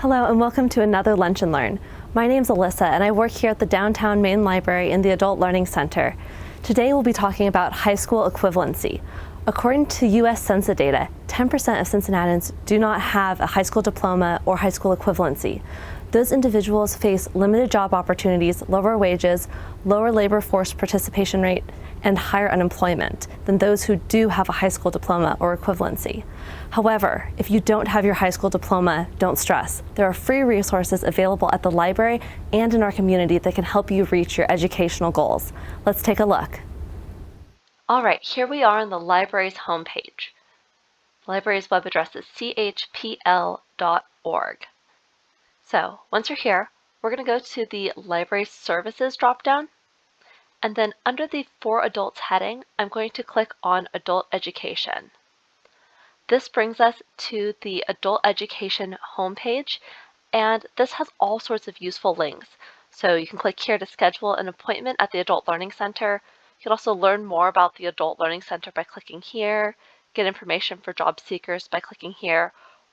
Hello and welcome to another Lunch and Learn. My name's Alyssa and I work here at the Downtown Main Library in the Adult Learning Center. Today we'll be talking about high school equivalency. According to U.S. Census data, 10% of Cincinnatians do not have a high school diploma or high school equivalency. Those individuals face limited job opportunities, lower wages, lower labor force participation rate, and higher unemployment than those who do have a high school diploma or equivalency. However, if you don't have your high school diploma, don't stress. There are free resources available at the library and in our community that can help you reach your educational goals. Let's take a look. All right, here we are on the library's homepage. The library's web address is chpl.org. So once you're here, we're going to go to the Library Services dropdown. And then under the For Adults heading, I'm going to click on Adult Education. This brings us to the Adult Education homepage, and this has all sorts of useful links. So you can click here to schedule an appointment at the Adult Learning Center. You can also learn more about the Adult Learning Center by clicking here, get information for job seekers by clicking here,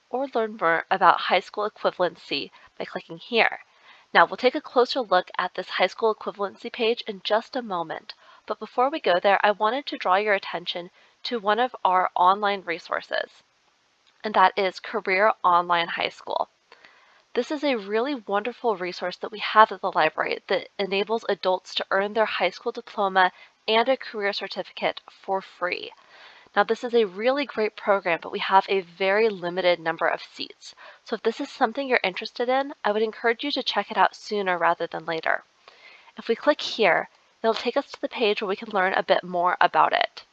or learn more about high school equivalency by clicking here. Now we'll take a closer look at this high school equivalency page in just a moment, but before we go there, I wanted to draw your attention to one of our online resources, and that is Career Online High School. This is a really wonderful resource that we have at the library that enables adults to earn their high school diploma and a career certificate for free. Now this is a really great program, but we have a very limited number of seats. So if this is something you're interested in, I would encourage you to check it out sooner rather than later. If we click here, it'll take us to the page where we can learn a bit more about it.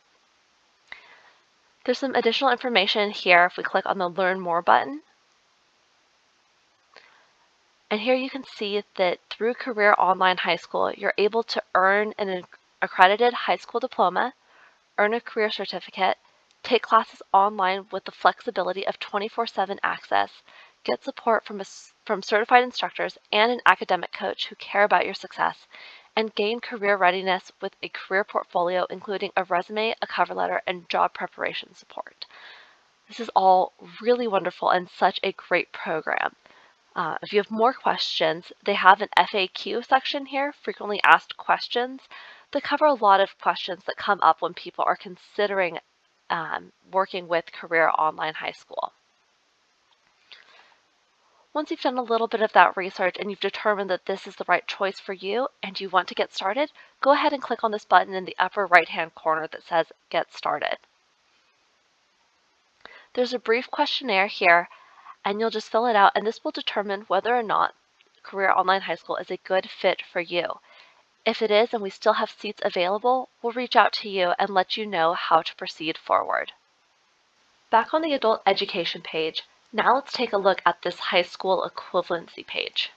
There's some additional information here if we click on the Learn More button. And here you can see that through Career Online High School, you're able to earn an accredited high school diploma, earn a career certificate, take classes online with the flexibility of 24/7 access, get support from certified instructors and an academic coach who care about your success, and gain career readiness with a career portfolio including a resume, a cover letter, and job preparation support. This is all really wonderful and such a great program. If you have more questions, they have an FAQ section here, frequently asked questions, that cover a lot of questions that come up when people are considering working with Career Online High School. Once you've done a little bit of that research and you've determined that this is the right choice for you and you want to get started, go ahead and click on this button in the upper right-hand corner that says Get Started. There's a brief questionnaire here, and you'll just fill it out, and this will determine whether or not Career Online High School is a good fit for you. If it is and we still have seats available, we'll reach out to you and let you know how to proceed forward. Back on the Adult Education page, now let's take a look at this high school equivalency page.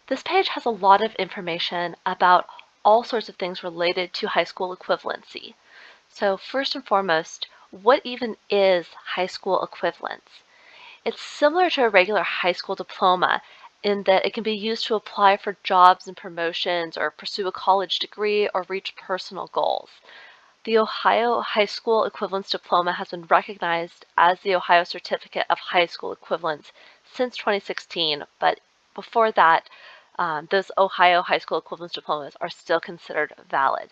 This page has a lot of information about all sorts of things related to high school equivalency. So first and foremost, what even is high school equivalence? It's similar to a regular high school diploma in that it can be used to apply for jobs and promotions or pursue a college degree or reach personal goals. The Ohio High School Equivalence Diploma has been recognized as the Ohio Certificate of High School Equivalence since 2016, but before that, those Ohio High School Equivalence Diplomas are still considered valid.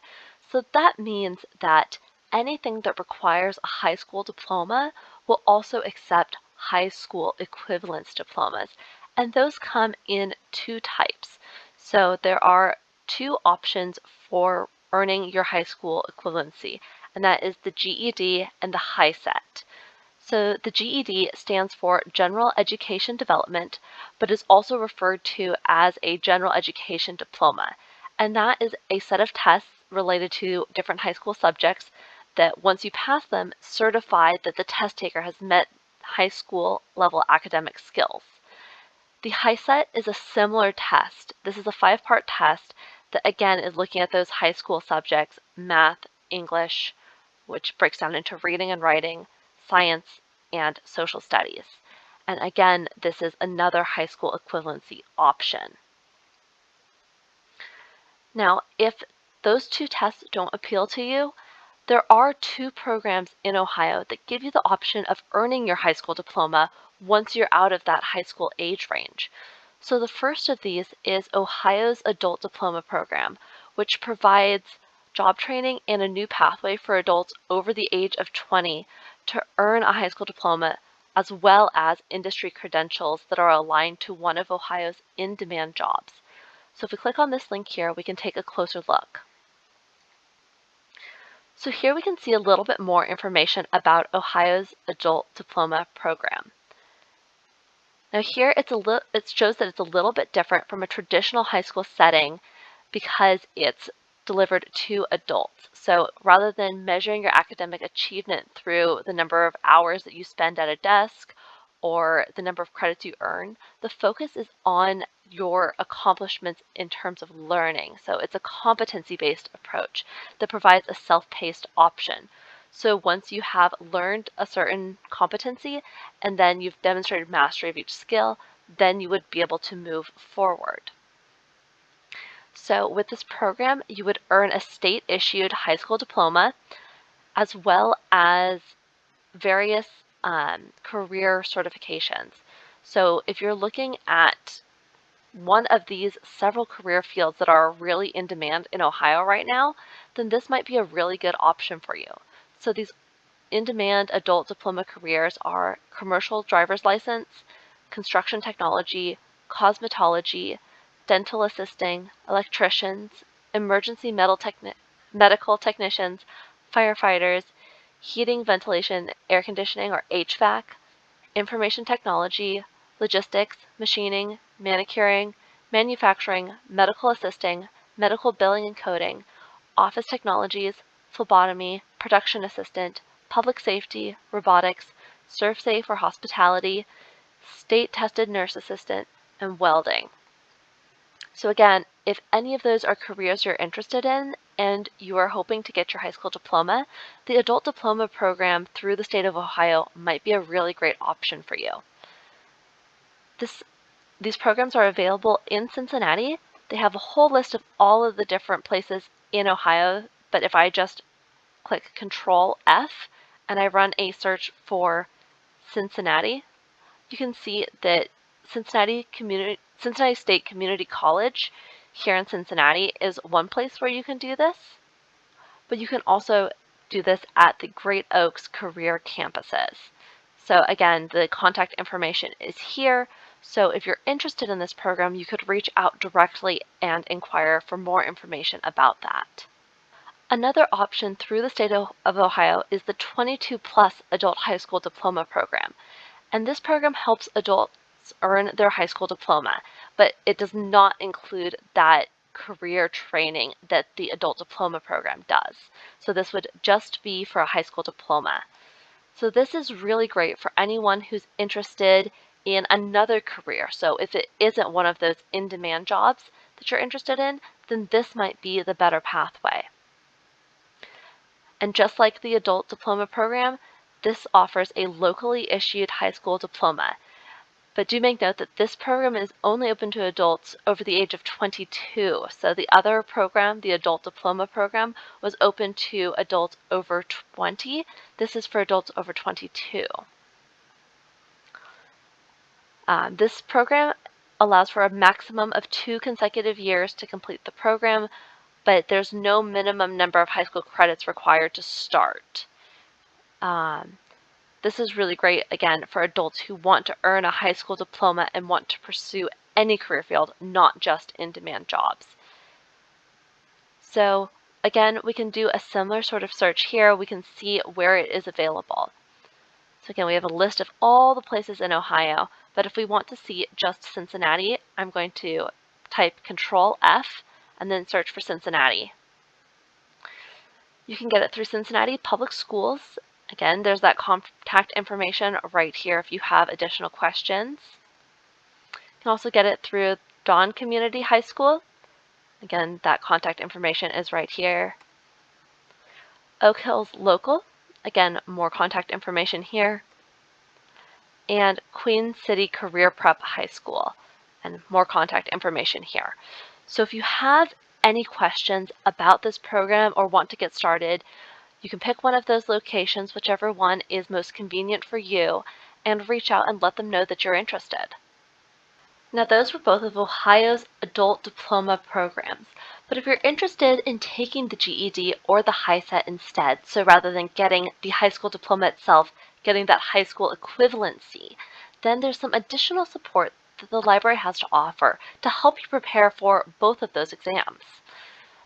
So that means that anything that requires a high school diploma will also accept high school equivalence diplomas, and those come in two types. So there are two options for earning your high school equivalency, and that is the GED and the HiSET. So the GED stands for General Education Development, but is also referred to as a General Education Diploma, and that is a set of tests related to different high school subjects that once you pass them, certify that the test taker has met high school level academic skills. The HiSET is a similar test. This is a 5-part test that again is looking at those high school subjects, math, English, which breaks down into reading and writing, science, and social studies. And again, this is another high school equivalency option. Now, if those two tests don't appeal to you, There are two programs in Ohio that give you the option of earning your high school diploma once you're out of that high school age range. So the first of these is Ohio's Adult Diploma Program, which provides job training and a new pathway for adults over the age of 20 to earn a high school diploma, as well as industry credentials that are aligned to one of Ohio's in-demand jobs. So if we click on this link here, we can take a closer look. So here we can see a little bit more information about Ohio's Adult Diploma Program. Now here it shows that it's a little bit different from a traditional high school setting because it's delivered to adults. So rather than measuring your academic achievement through the number of hours that you spend at a desk or the number of credits you earn, the focus is on your accomplishments in terms of learning. So it's a competency-based approach that provides a self-paced option. So once you have learned a certain competency and then you've demonstrated mastery of each skill, then you would be able to move forward. So with this program, you would earn a state-issued high school diploma as well as various career certifications. So if you're looking at one of these several career fields that are really in demand in Ohio right now, then this might be a really good option for you. So these in-demand adult diploma careers are commercial driver's license, construction technology, cosmetology, dental assisting, electricians, emergency medical technicians, firefighters, heating, ventilation, air conditioning or HVAC, information technology, logistics, machining, manicuring, manufacturing, medical assisting, medical billing and coding, office technologies, phlebotomy, production assistant, public safety, robotics, SurfSafe or hospitality, state-tested nurse assistant, and welding. So again, if any of those are careers you're interested in and you are hoping to get your high school diploma, the Adult Diploma Program through the state of Ohio might be a really great option for you. These programs are available in Cincinnati. They have a whole list of all of the different places in Ohio, but if I just click Control F and I run a search for Cincinnati, you can see that Cincinnati State Community College here in Cincinnati is one place where you can do this, but you can also do this at the Great Oaks career campuses. So again, the contact information is here. So if you're interested in this program, you could reach out directly and inquire for more information about that. Another option through the state of Ohio is the 22 plus adult high school diploma program. And this program helps adults earn their high school diploma, but it does not include that career training that the adult diploma program does. So this would just be for a high school diploma. So this is really great for anyone who's interested in another career. So if it isn't one of those in-demand jobs that you're interested in, then this might be the better pathway. And just like the adult diploma program, this offers a locally issued high school diploma. But do make note that this program is only open to adults over the age of 22. So the other program, the adult diploma program, was open to adults over 20. This is for adults over 22. This program allows for a maximum of 2 consecutive years to complete the program, but there's no minimum number of high school credits required to start. This is really great, again, for adults who want to earn a high school diploma and want to pursue any career field, not just in-demand jobs. So again, we can do a similar sort of search here. We can see where it is available. So again, we have a list of all the places in Ohio, but if we want to see just Cincinnati, I'm going to type Control F and then search for Cincinnati. You can get it through Cincinnati Public Schools. Again, there's that contact information right here if you have additional questions. You can also get it through Dawn Community High School. Again, that contact information is right here. Oak Hills Local. Again, more contact information here. And Queen City Career Prep High School. And more contact information here. So if you have any questions about this program or want to get started, You can pick one of those locations, whichever one is most convenient for you, and reach out and let them know that you're interested. Now, those were both of Ohio's adult diploma programs, but if you're interested in taking the GED or the HiSET instead, so rather than getting the high school diploma itself, getting that high school equivalency, then there's some additional support that the library has to offer to help you prepare for both of those exams.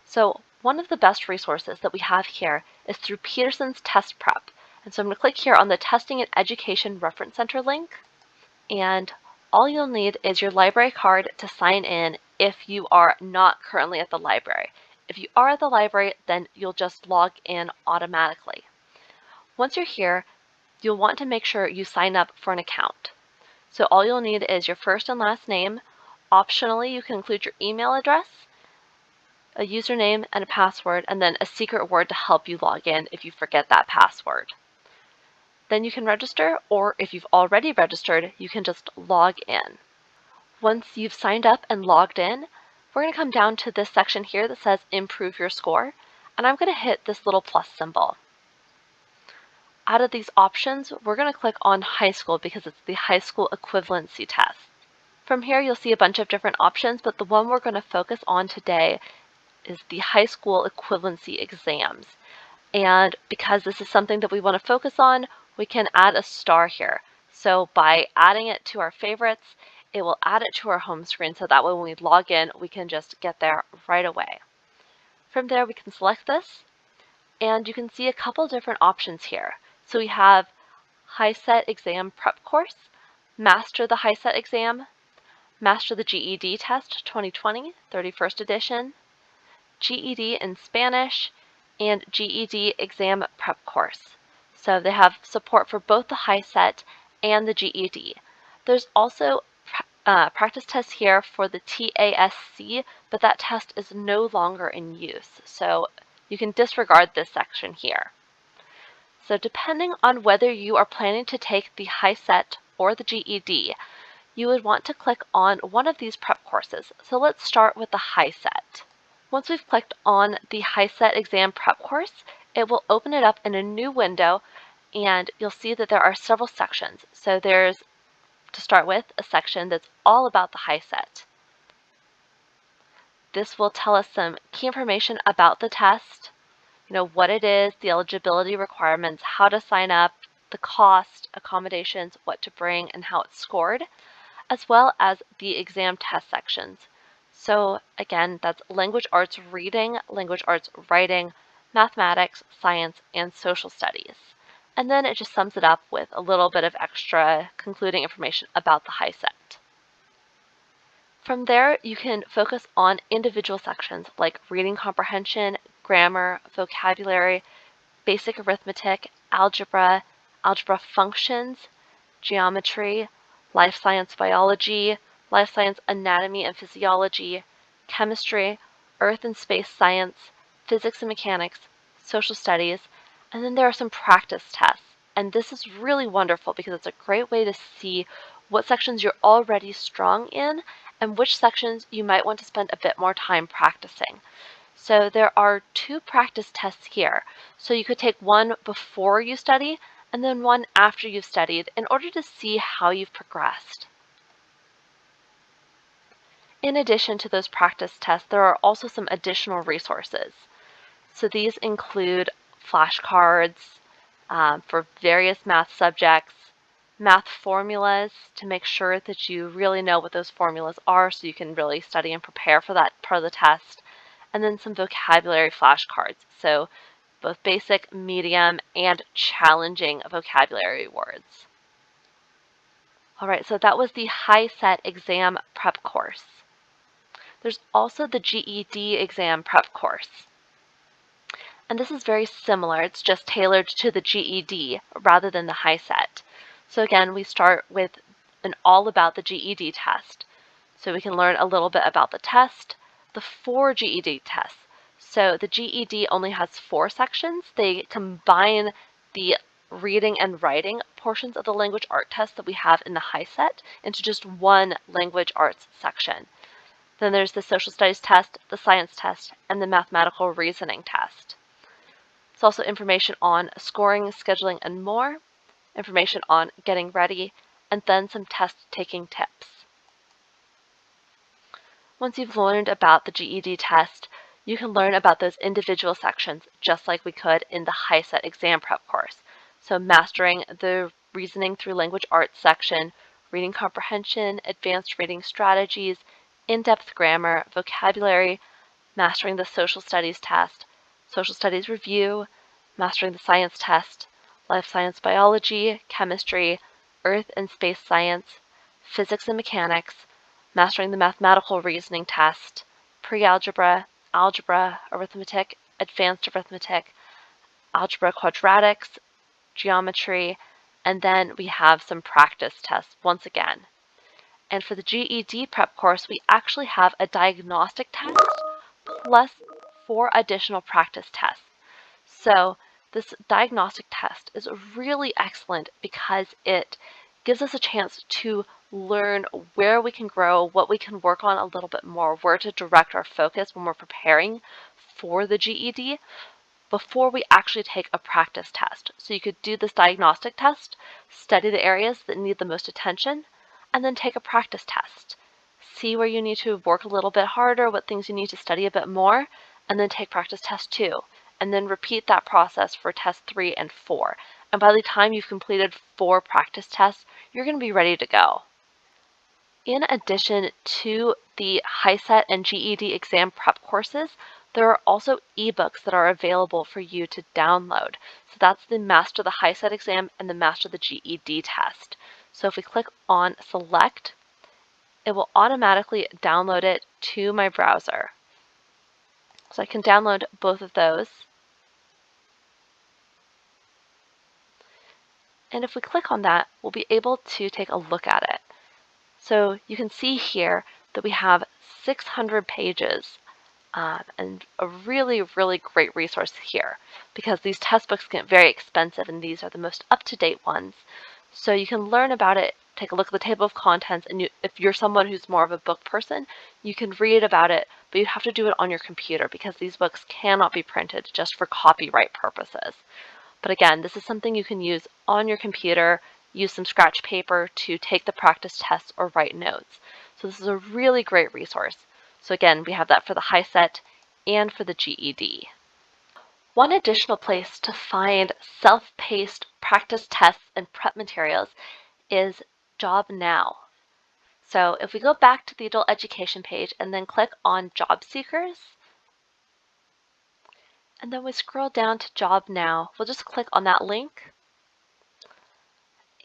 So one of the best resources that we have here is through Peterson's Test Prep. And so I'm going to click here on the Testing and Education Reference Center link, and all you'll need is your library card to sign in if you are not currently at the library. If you are at the library, then you'll just log in automatically. Once you're here, you'll want to make sure you sign up for an account. So all you'll need is your first and last name. Optionally, you can include your email address, a username and a password, and then a secret word to help you log in if you forget that password. Then you can register, or if you've already registered, you can just log in. Once you've signed up and logged in, we're going to come down to this section here that says Improve Your Score, and I'm going to hit this little plus symbol. Out of these options, we're going to click on High School because it's the high school equivalency test. From here, you'll see a bunch of different options, but the one we're going to focus on today is the high school equivalency exams. And because this is something that we want to focus on, we can add a star here. So by adding it to our favorites, it will add it to our home screen so that way when we log in, we can just get there right away. From there, we can select this, and you can see a couple different options here. So we have HiSET exam prep course, Master the HiSET exam, Master the GED test 2020, 31st edition, GED in Spanish, and GED exam prep course. So they have support for both the HiSET and the GED. There's also practice tests here for the TASC, but that test is no longer in use. So you can disregard this section here. So depending on whether you are planning to take the HiSET or the GED, you would want to click on one of these prep courses. So let's start with the HiSET. Once we've clicked on the HiSET exam prep course, it will open it up in a new window, and you'll see that there are several sections. So there's, to start with, a section that's all about the HiSET. This will tell us some key information about the test, what it is, the eligibility requirements, how to sign up, the cost, accommodations, what to bring, and how it's scored, as well as the exam test sections. So again, that's language arts reading, language arts writing, mathematics, science, and social studies. And then it just sums it up with a little bit of extra concluding information about the HiSET. From there, you can focus on individual sections like reading comprehension, grammar, vocabulary, basic arithmetic, algebra, algebra functions, geometry, life science biology, life science anatomy and physiology, chemistry, earth and space science, physics and mechanics, social studies, and then there are some practice tests. And this is really wonderful because it's a great way to see what sections you're already strong in and which sections you might want to spend a bit more time practicing. So there are 2 practice tests here. So you could take one before you study and then one after you've studied in order to see how you've progressed. In addition to those practice tests, there are also some additional resources. So these include flashcards for various math subjects, math formulas to make sure that you really know what those formulas are so you can really study and prepare for that part of the test, and then some vocabulary flashcards. So both basic, medium, and challenging vocabulary words. All right, so that was the HiSET exam prep course. There's also the GED exam prep course. And this is very similar. It's just tailored to the GED rather than the HiSET. So again, we start with an all about the GED test. So we can learn a little bit about the test, the 4 GED tests. So the GED only has 4 sections. They combine the reading and writing portions of the language art test that we have in the HiSET into just one language arts section. Then there's the social studies test, the science test, and the mathematical reasoning test. There's also information on scoring, scheduling, and more, information on getting ready, and then some test-taking tips. Once you've learned about the GED test, you can learn about those individual sections just like we could in the HiSET exam prep course. So mastering the reasoning through language arts section, reading comprehension, advanced reading strategies, in-depth grammar, vocabulary, mastering the social studies test, social studies review, mastering the science test, life science biology, chemistry, earth and space science, physics and mechanics, mastering the mathematical reasoning test, pre-algebra, algebra, arithmetic, advanced arithmetic, algebra quadratics, geometry, and then we have some practice tests once again. And for the GED prep course, we actually have a diagnostic test plus 4 additional practice tests. So this diagnostic test is really excellent because it gives us a chance to learn where we can grow, what we can work on a little bit more, where to direct our focus when we're preparing for the GED before we actually take a practice test. So you could do this diagnostic test, study the areas that need the most attention, and then take a practice test. See where you need to work a little bit harder, what things you need to study a bit more, and then take practice test 2. And then repeat that process for test 3 and 4. And by the time you've completed 4 practice tests, you're going to be ready to go. In addition to the HiSET and GED exam prep courses, there are also ebooks that are available for you to download. So that's the Master the HiSET exam and the Master the GED test. So if we click on Select, it will automatically download it to my browser. So I can download both of those. And if we click on that, we'll be able to take a look at it. So you can see here that we have 600 pages and a really, really great resource here because these test books get very expensive and these are the most up-to-date ones. So you can learn about it, take a look at the table of contents, and if you're someone who's more of a book person, you can read about it, but you have to do it on your computer because these books cannot be printed just for copyright purposes. But again, this is something you can use on your computer, use some scratch paper to take the practice tests or write notes. So this is a really great resource. So again, we have that for the HiSET and for the GED. One additional place to find self-paced practice tests and prep materials is Job Now. So if we go back to the adult education page and then click on Job Seekers, and then we scroll down to Job Now, we'll just click on that link.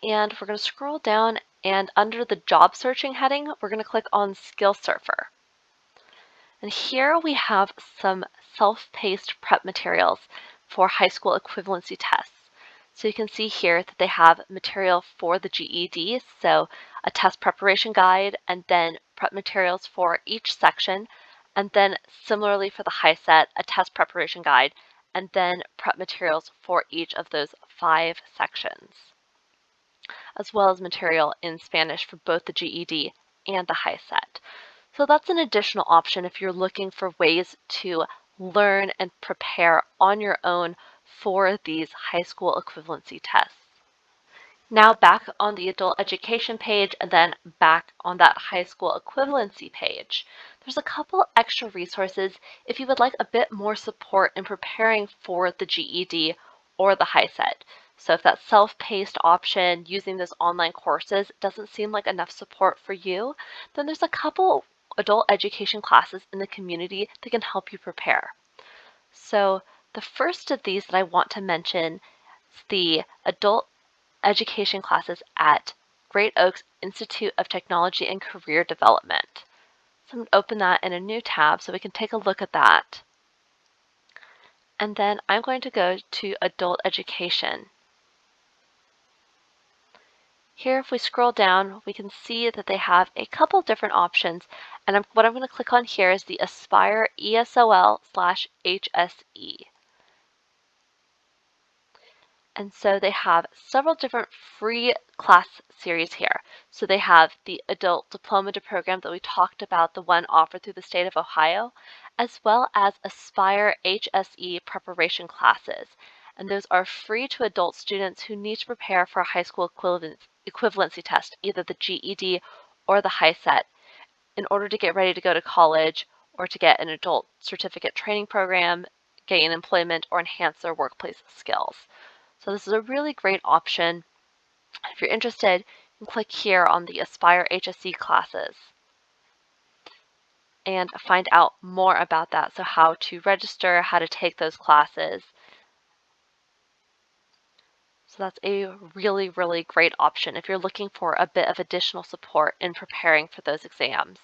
And we're going to scroll down and under the job searching heading, we're going to click on SkillSurfer. And here we have some self-paced prep materials for high school equivalency tests. So you can see here that they have material for the GED, so a test preparation guide, and then prep materials for each section, and then similarly for the HiSET, a test preparation guide, and then prep materials for each of those 5 sections, as well as material in Spanish for both the GED and the HiSET. So that's an additional option if you're looking for ways to learn and prepare on your own for these high school equivalency tests. Now back on the adult education page and then back on that high school equivalency page, there's a couple extra resources if you would like a bit more support in preparing for the GED or the HiSET. So if that self-paced option using those online courses doesn't seem like enough support for you, then there's a couple adult education classes in the community that can help you prepare. So the first of these that I want to mention is the adult education classes at Great Oaks Institute of Technology and Career Development. So I'm going to open that in a new tab so we can take a look at that. And then I'm going to go to adult education. Here, if we scroll down, we can see that they have a couple different options. And what I'm going to click on here is the Aspire ESOL/HSE. And so they have several different free class series here. So they have the Adult Diploma Program that we talked about, the one offered through the state of Ohio, as well as Aspire HSE preparation classes. And those are free to adult students who need to prepare for a high school equivalency test, either the GED or the high set, in order to get ready to go to college or to get an adult certificate training program, gain employment, or enhance their workplace skills. So this is a really great option. If you're interested, you can click here on the Aspire HSE classes and find out more about that. So how to register, how to take those classes. So that's a really, really great option if you're looking for a bit of additional support in preparing for those exams.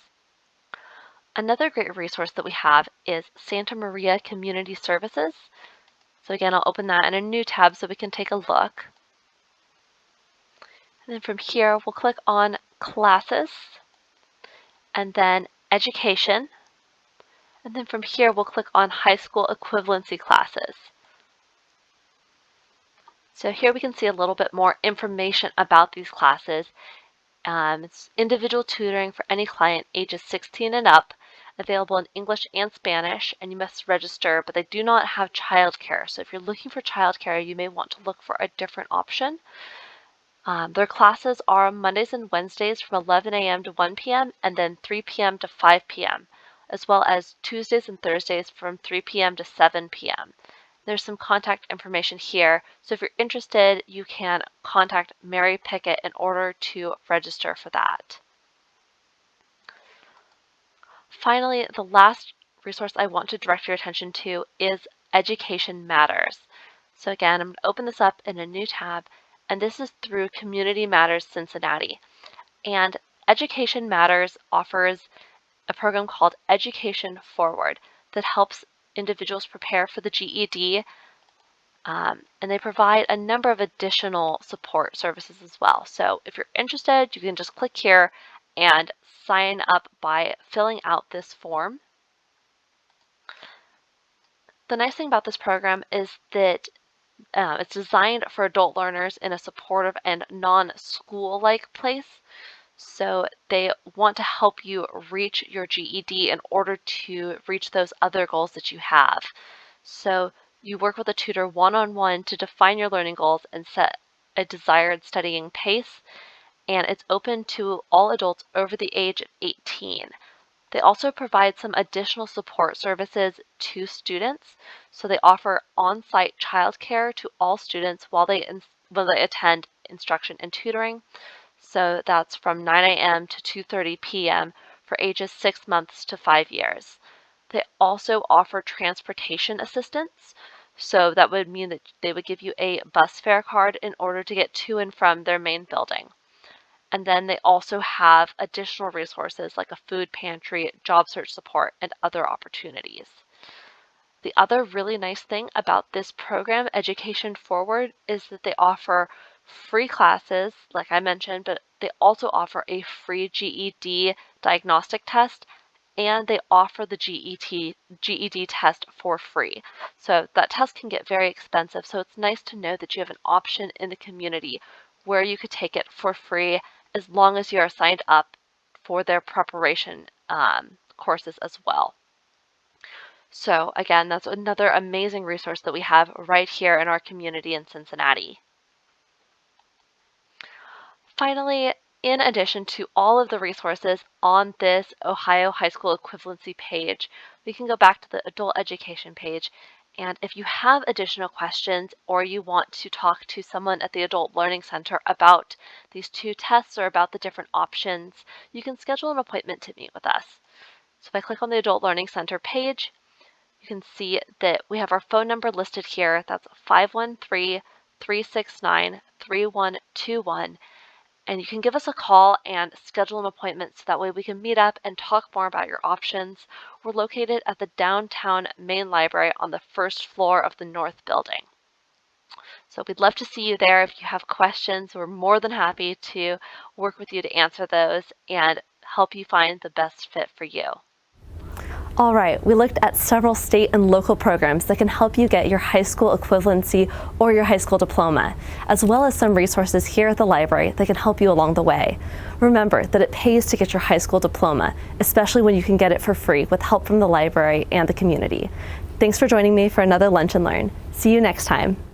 Another great resource that we have is Santa Maria Community Services. So again, I'll open that in a new tab so we can take a look. And then from here, we'll click on Classes, and then Education. And then from here, we'll click on High School Equivalency Classes. So here we can see a little bit more information about these classes. It's individual tutoring for any client ages 16 and up, available in English and Spanish, and you must register, but they do not have childcare. So if you're looking for childcare, you may want to look for a different option. Their classes are Mondays and Wednesdays from 11 a.m. to 1 p.m. and then 3 p.m. to 5 p.m., as well as Tuesdays and Thursdays from 3 p.m. to 7 p.m. There's some contact information here, so if you're interested, you can contact Mary Pickett in order to register for that. Finally, the last resource I want to direct your attention to is Education Matters. So again, I'm going to open this up in a new tab, and this is through Community Matters Cincinnati. And Education Matters offers a program called Education Forward that helps individuals prepare for the GED, and they provide a number of additional support services as well. So if you're interested, you can just click here and sign up by filling out this form. The nice thing about this program is that it's designed for adult learners in a supportive and non-school-like place. So they want to help you reach your GED in order to reach those other goals that you have. So you work with a tutor one-on-one to define your learning goals and set a desired studying pace, and it's open to all adults over the age of 18. They also provide some additional support services to students. So they offer on-site childcare to all students while they attend instruction and tutoring. So that's from 9 a.m. to 2:30 p.m. for ages 6 months to 5 years. They also offer transportation assistance. So that would mean that they would give you a bus fare card in order to get to and from their main building. And then they also have additional resources like a food pantry, job search support, and other opportunities. The other really nice thing about this program, Education Forward, is that they offer free classes, like I mentioned, but they also offer a free GED diagnostic test, and they offer the GED test for free. So that test can get very expensive, so it's nice to know that you have an option in the community where you could take it for free as long as you are signed up for their preparation courses as well. So again, that's another amazing resource that we have right here in our community in Cincinnati. Finally, in addition to all of the resources on this Ohio High School Equivalency page, we can go back to the Adult Education page, and if you have additional questions or you want to talk to someone at the Adult Learning Center about these two tests or about the different options, you can schedule an appointment to meet with us. So if I click on the Adult Learning Center page, you can see that we have our phone number listed here. That's 513-369-3121. And you can give us a call and schedule an appointment so that way we can meet up and talk more about your options. We're located at the downtown main library on the first floor of the north building. So we'd love to see you there. If you have questions, we're more than happy to work with you to answer those and help you find the best fit for you. All right, we looked at several state and local programs that can help you get your high school equivalency or your high school diploma, as well as some resources here at the library that can help you along the way. Remember that it pays to get your high school diploma, especially when you can get it for free with help from the library and the community. Thanks for joining me for another Lunch and Learn. See you next time.